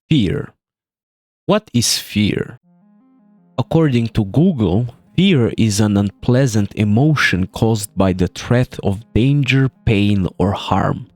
Fear. What is fear? According to Google, fear is an unpleasant emotion caused by the threat of danger, pain, or harm.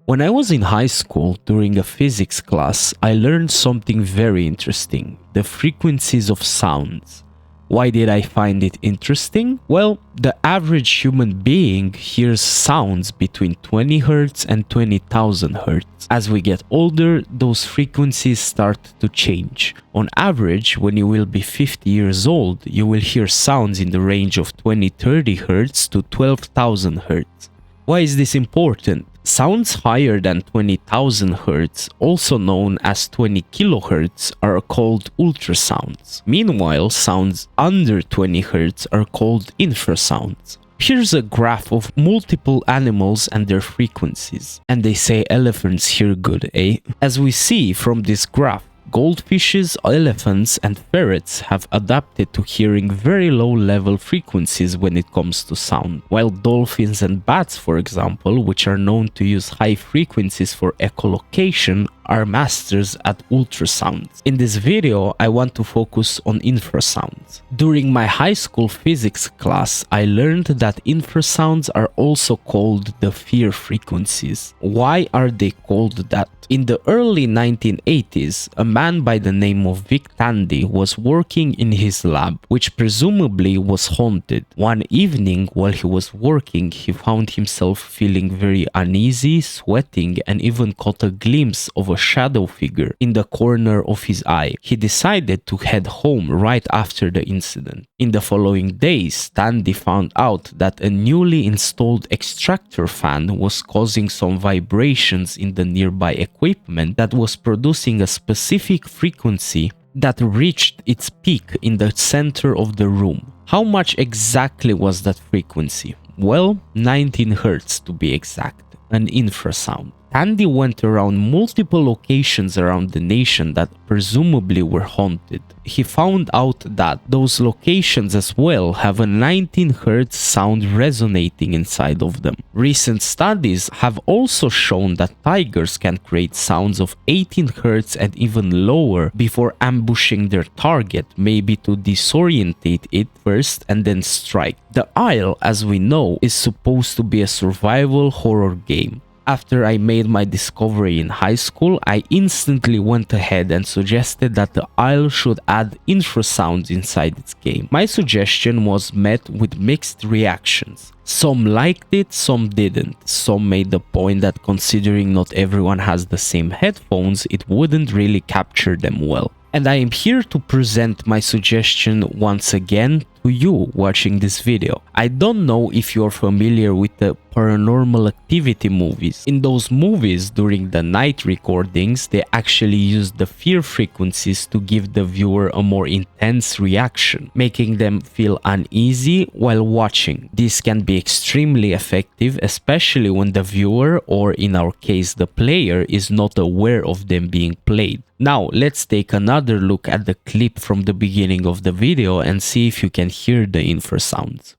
When I was in high school during a physics class, I learned something very interesting: the frequencies of sounds. Why did I find it interesting? Well, the average human being hears sounds between 20 Hz and 20,000 Hz. As we get older, those frequencies start to change. On average, when you will be 50 years old, you will hear sounds in the range of 20-30 Hz to 12,000 Hz. Why is this important? Sounds higher than 20,000 Hz, also known as 20 kHz, are called ultrasounds. Meanwhile, sounds under 20 Hz are called infrasounds. Here's a graph of multiple animals and their frequencies. And they say elephants hear good, eh? As we see from this graph, goldfishes, elephants, and ferrets have adapted to hearing very low-level frequencies when it comes to sound, while dolphins and bats, for example, which are known to use high frequencies for echolocation, are masters at ultrasounds. In this video, I want to focus on infrasounds. During my high school physics class, I learned that infrasounds are also called the fear frequencies. Why are they called that? In the early 1980s, a man by the name of Vic Tandy was working in his lab, which presumably was haunted. One evening, while he was working, he found himself feeling very uneasy, sweating, and even caught a glimpse of a shadow figure in the corner of his eye. He decided to head home right after the incident. In the following days, Tandy found out that a newly installed extractor fan was causing some vibrations in the nearby equipment that was producing a specific frequency that reached its peak in the center of the room. How much exactly was that frequency? Well, 19 Hz to be exact, an infrasound. Tandy went around multiple locations around the nation that presumably were haunted. He found out that those locations as well have a 19 Hz sound resonating inside of them. Recent studies have also shown that tigers can create sounds of 18 Hz and even lower before ambushing their target, maybe to disorientate it first and then strike. The Isle, as we know, is supposed to be a survival horror game. After I made my discovery in high school, I instantly went ahead and suggested that the Isle should add infrasounds inside its game. My suggestion was met with mixed reactions. Some liked it, some didn't. Some made the point that considering not everyone has the same headphones, it wouldn't really capture them well. And I am here to present my suggestion once again to you watching this video. I don't know if you're familiar with the Paranormal Activity movies. In those movies, during the night recordings, they actually use the fear frequencies to give the viewer a more intense reaction, making them feel uneasy while watching. This can be extremely effective, especially when the viewer, or in our case the player, is not aware of them being played. Now, let's take another look at the clip from the beginning of the video and see if you can hear the infrasounds.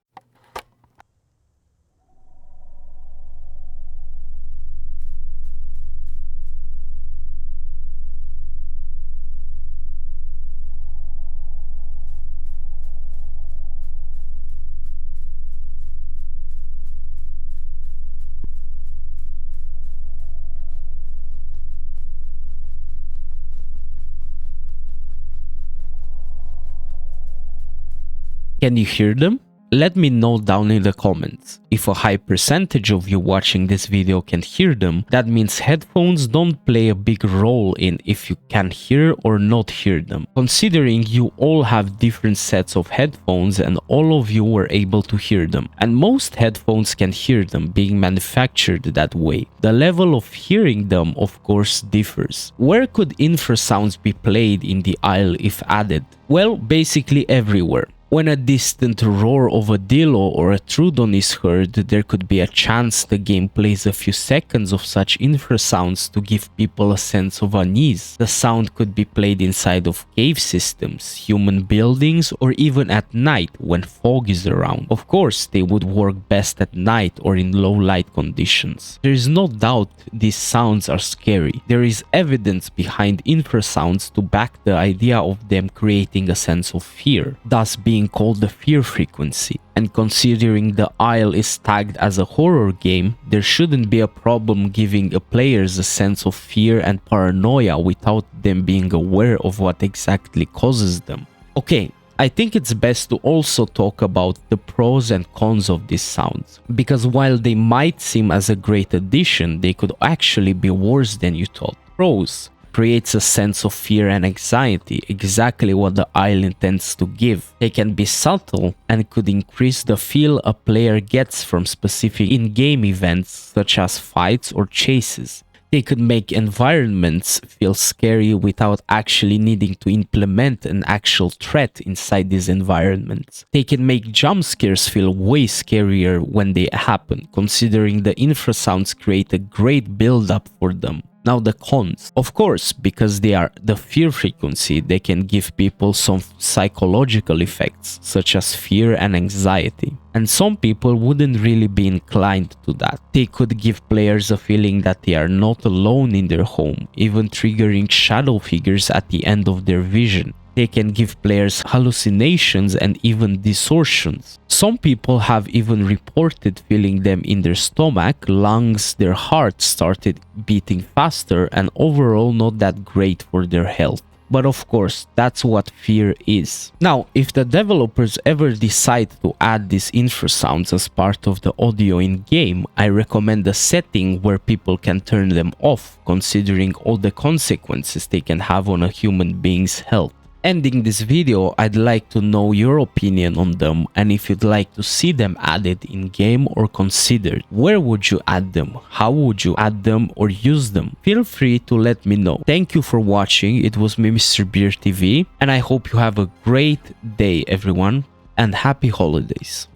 Can you hear them? Let me know down in the comments. If a high percentage of you watching this video can hear them, that means headphones don't play a big role in if you can hear or not hear them. Considering you all have different sets of headphones and all of you were able to hear them. And most headphones can hear them, being manufactured that way. The level of hearing them, of course, differs. Where could infrasounds be played in the Isle if added? Well, basically everywhere. When a distant roar of a dillo or a trudon is heard, there could be a chance the game plays a few seconds of such infrasounds to give people a sense of unease. The sound could be played inside of cave systems, human buildings, or even at night when fog is around. Of course, they would work best at night or in low light conditions. There is no doubt these sounds are scary. There is evidence behind infrasounds to back the idea of them creating a sense of fear, thus being called the fear frequency. And considering the Isle is tagged as a horror game, there shouldn't be a problem giving a players a sense of fear and paranoia without them being aware of what exactly causes them. Okay, I think it's best to also talk about the pros and cons of these sounds, because while they might seem as a great addition, they could actually be worse than you thought. Pros: creates a sense of fear and anxiety, exactly what the Isle intends to give. They can be subtle and could increase the feel a player gets from specific in-game events such as fights or chases. They could make environments feel scary without actually needing to implement an actual threat inside these environments. They can make jump scares feel way scarier when they happen, considering the infrasounds create a great build-up for them. Now the cons. Of course, because they are the fear frequency, they can give people some psychological effects, such as fear and anxiety. And some people wouldn't really be inclined to that. They could give players a feeling that they are not alone in their home, even triggering shadow figures at the end of their vision. They can give players hallucinations and even distortions. Some people have even reported feeling them in their stomach, lungs, their heart started beating faster, and overall not that great for their health. But of course, that's what fear is. Now, if the developers ever decide to add these infrasounds as part of the audio in-game, I recommend a setting where people can turn them off, considering all the consequences they can have on a human being's health. Ending this video, I'd like to know your opinion on them and if you'd like to see them added in-game or considered. Where would you add them? How would you add them or use them? Feel free to let me know. Thank you for watching. It was me, Mr. Beer TV, and I hope you have a great day, everyone, and happy holidays.